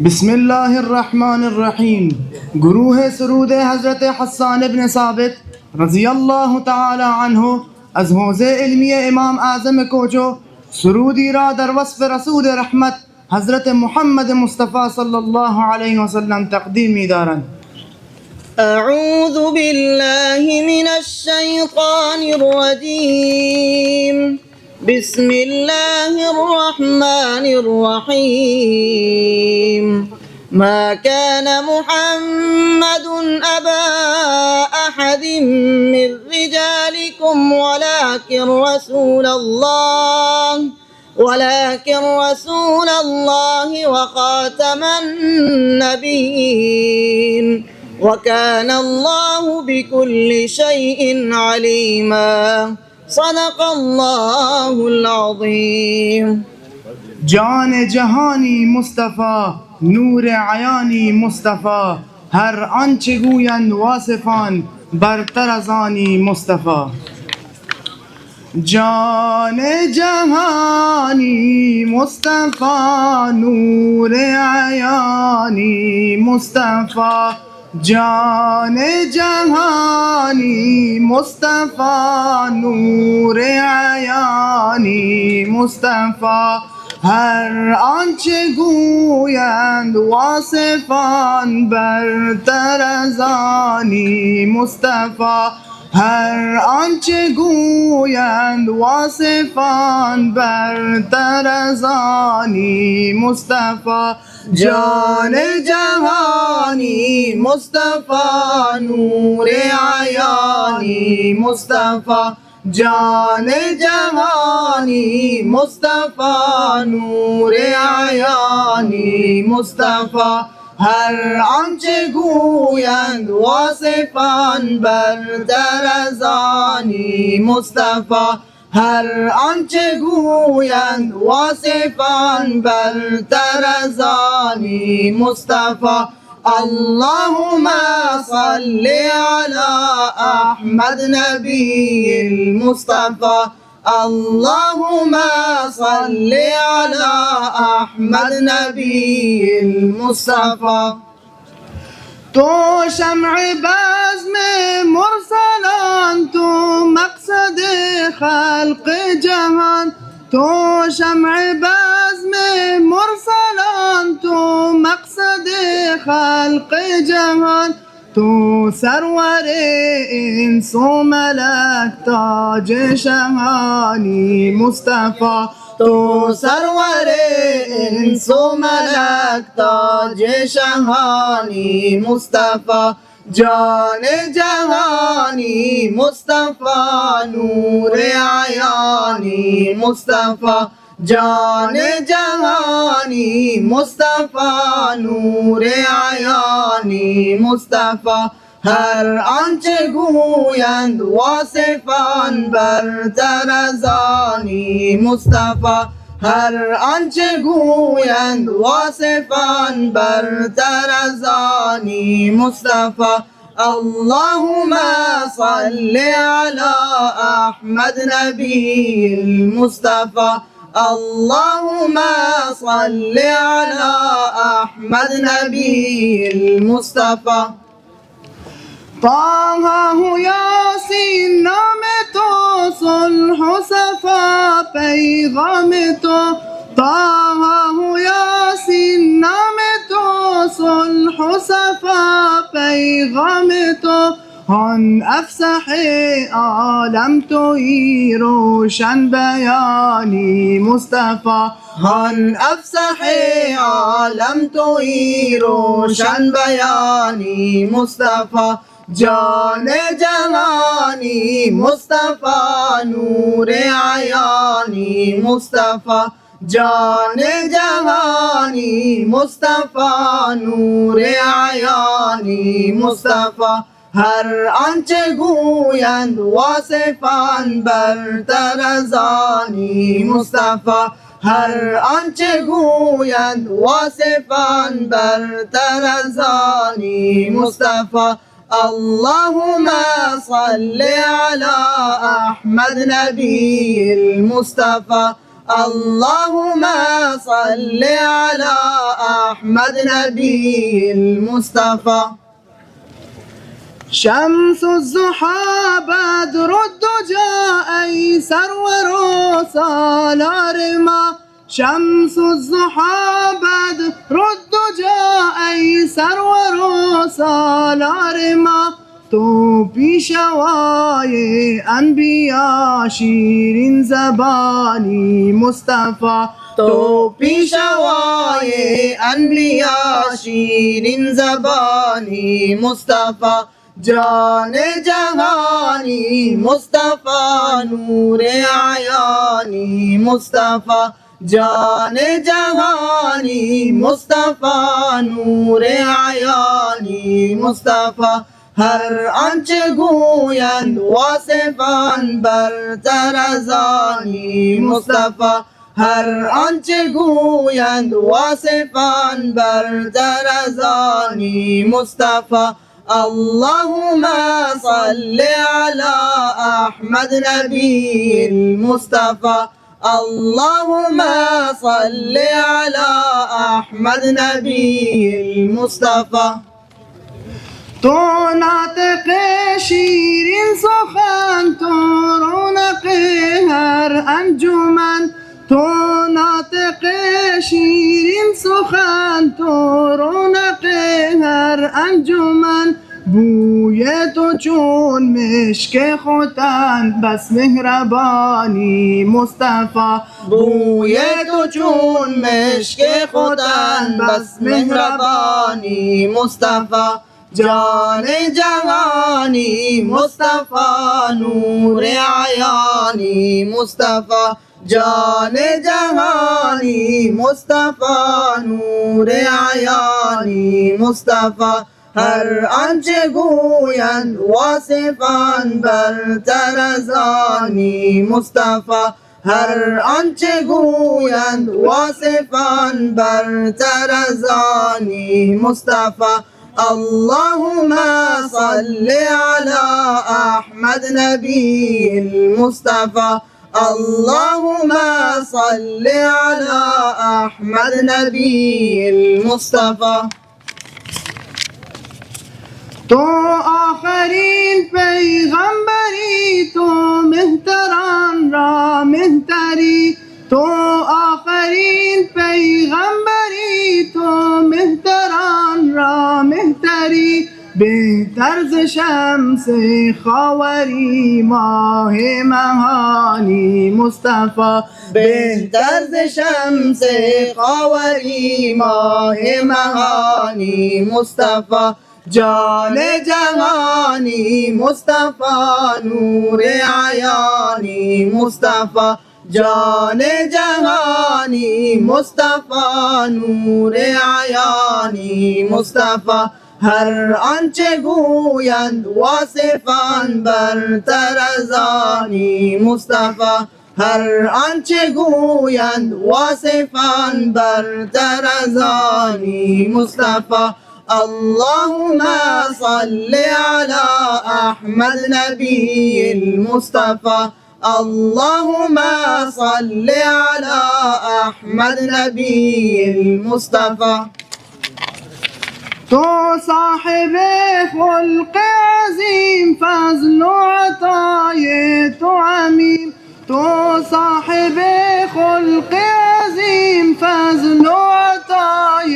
بسم الله الرحمن الرحیم. گروه سرود حضرت حسان ابن ثابت رضی الله تعالی عنه از حوزه علمی امام اعظم کوچو سرودی را در وصف رسول رحمت حضرت محمد مصطفی صلی الله علیه و سلم تقدیم می دارند. أعوذ بالله من الشيطان الرجيم. بسم الله الرحمن الرحيم. ما كان محمد أبا أحد من رجالكم ولكن رسول الله وخاتم النبيين وكان الله بكل شيء عليما. صدق الله العظيم. جان جهانی مصطفی، نور عیانی مصطفی، هر آنچه گویند واصفان برتر از آنی مصطفی. جان جهانی مصطفی، نور عیانی مصطفی. جان جهانی مصطفی، نور عیانی مصطفی، هر آنچه گویند واصفان برتر از آنی مصطفی. هر آنچه گویند واصفان برتر از آنی مصطفی. جان جهانی مصطفی، نور عیانی مصطفی. جان جهانی مصطفی، نور عیانی مصطفی، هر آنچه گویند واصفان برتر از آنی مصطفی. هر آنچه گویند واصفان برتر از آنی مصطفی. اللهم صل على احمد نبی المصطفى. اللهم صل على احمد نبی المصطفى. تو شمع بزم مرسلان، تو مقصد خلق جهان. تو شمع بزم مرسلان، تو مقصد خلق جهان. تو سرور انس و ملک، تاج شهانی مصطفی. تو سرور انس و ملک، تاج شهانی مصطفی. جان جهانی مصطفی، نور عیانی مصطفی. جان جهانی مصطفی، نور عیانی مصطفی، هر آنچه گویند واصفان برتر از آنی مصطفی. هر آنچه گویند واصفان برتر از آنی مصطفی. اللهم صل على احمد نبی المصطفى. اللهم صل على احمد نبی المصطفى. طه و یاسین نام تو، صلح و صفا پیغام تو. طه و یاسین نام تو، صلح و صفا پیغام تو. آن افصح عالم تویی، روشن بیانی مصطفی. آن افصح عالم تویی، روشن بیانی مصطفی. جان جهانی مصطفی، نور عیانی مصطفی. جان جهانی مصطفی، نور عیانی مصطفی، هر آنچه گویند واصفان برتر از آنی مصطفی. هر آنچه گویند واصفان برتر از آنی مصطفی. اللهم صل على احمد نبی المصطفى. اللهم صل على أحمد نبي المصطفى. شمس الضحى بدر الدجى أي سرور سالار ما. شمس الضحى بدر الدجى أي سرور سالار ما. تو پیشوای انبیا شیرین زبانی مصطفی. تو پیشوای انبیا شیرین زبانی مصطفی. جان جهانی مصطفی نور عیانی مصطفی. جان جهانی مصطفی نور عیانی مصطفی. هر آنچه گویند واصفان برتر از آنی مصطفی. هر آنچه گویند واصفان برتر از آنی مصطفی. اللهم صل على أحمد نبي المصطفى. اللهم صل على أحمد نبي المصطفى. تو ناطق شیرین سخن، تو رونق هر انجمن. تو ناطق شیرین سخن، تو رونق هر انجمن. بوی تو چون مشک ختن بس مهربانی مصطفی. بوی تو چون مشک ختن بس مهربانی مصطفی. جان جهانی مصطفی نور عیانی مصطفی. جان جهانی مصطفی نور عیانی مصطفی. هر آنچه گویند واصفان برتر از آنی مصطفی. هر آنچه گویند واصفان برتر از آنی مصطفی. اللهم صل على أحمد نبي المصطفى. اللهم صل على أحمد نبي المصطفى. تو آخرین پیغمبری، تو مهتران را مهتری. تو آخرین پیغمبری، تو مهتران را مهتری. بهتر ز شمس خاوری ماه مهانی مصطفی. بهتر ز شمس خاوری ماه مهانی مصطفی. جان جهانی مصطفی نور عیانی مصطفی. جان جهانی مصطفی نور عیانی مصطفی. هر آنچه گویند واصفان برتر از آنی مصطفی. هر آنچه گویند واصفان برتر از آنی مصطفی. اللهم صل على أحمد نبي المصطفى. اللهم صل على أحمد نبي المصطفى. تو صاحب خلق عظیم فضل و عطای تو عمیم. تو صاحب خلق عظیم فضل و عطای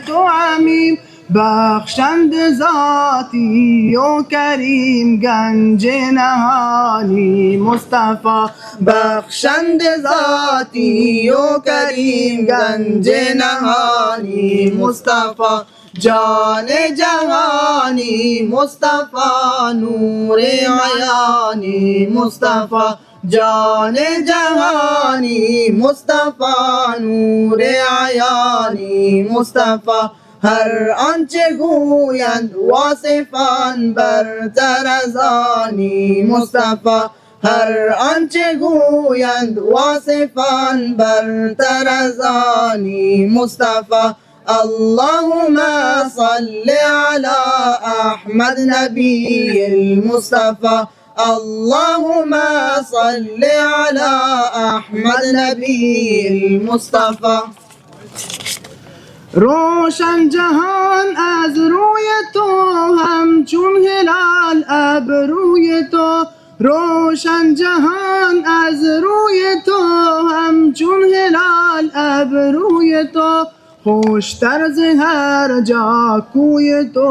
تو عمیم. بخشند ذاتی و کریم گنج نهانی مصطفی. بخشند ذاتی و کریم گنج نهانی مصطفی. جان جهانی مصطفی نور عیانی مصطفی. جان جهانی مصطفی نور عیانی مصطفی. هر آنچه گویند واصفان برتر از آنی مصطفی. هر آنچه گویند واصفان برتر از آنی مصطفی. اللهم صل على أحمد نبي المصطفى. اللهم صل على احمد نبی المصطفى. روشن جهان از روی تو همچون هلال ابروی تو، روشن جهان از روی تو همچون هلال ابروی تو، خوشتر ز هر جا کوی تو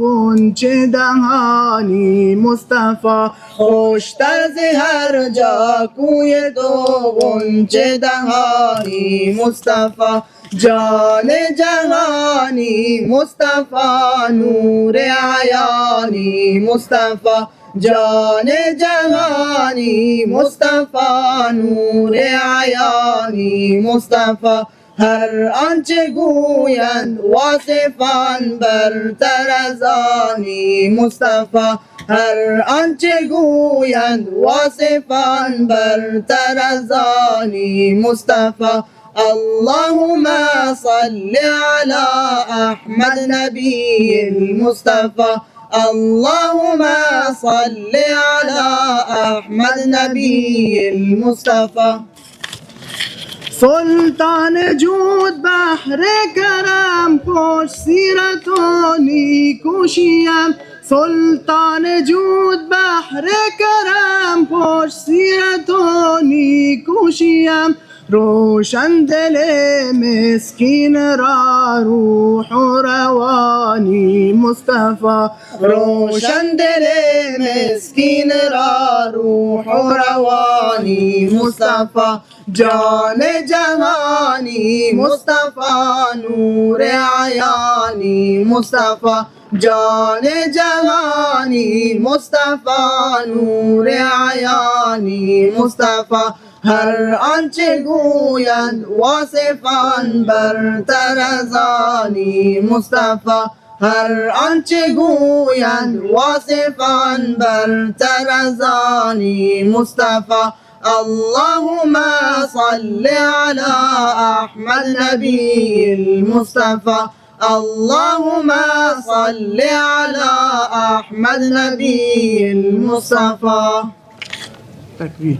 غنچه دهانی مصطفی، خوشتر ز هر جا کوی تو غنچه دهانی مصطفی. جان جهانی مصطفی نور عیانی مصطفی، جان جهانی مصطفی نور عیانی مصطفی. هر آنچه گویند واصفان برتر از آنی مصطفی، هر آنچه گویند واصفان برتر از آنی مصطفی. اللهم صل على احمد نبی المصطفى. اللهم صل على احمد نبی المصطفى. سلطان جود بحر کرم خوش سیرت و نیکوشیم، سلطان جود بحر کرم خوش سیرت و نیکوشیم، روشن دل مسکین را روح و روانی مصطفی، روشن دل مسکین را روح و روانی مصطفی. جان جهانی مصطفی نور عیانی مصطفی، جان جهانی مصطفی نور عیانی مصطفی. هر آنچه گویند واصفان برتر از آنی مصطفی، هر آنچه گویند واصفان برتر از آنی مصطفی. اللهم صل على احمد نبی المصطفى. اللهم صل على احمد نبی المصطفى. تکبیر.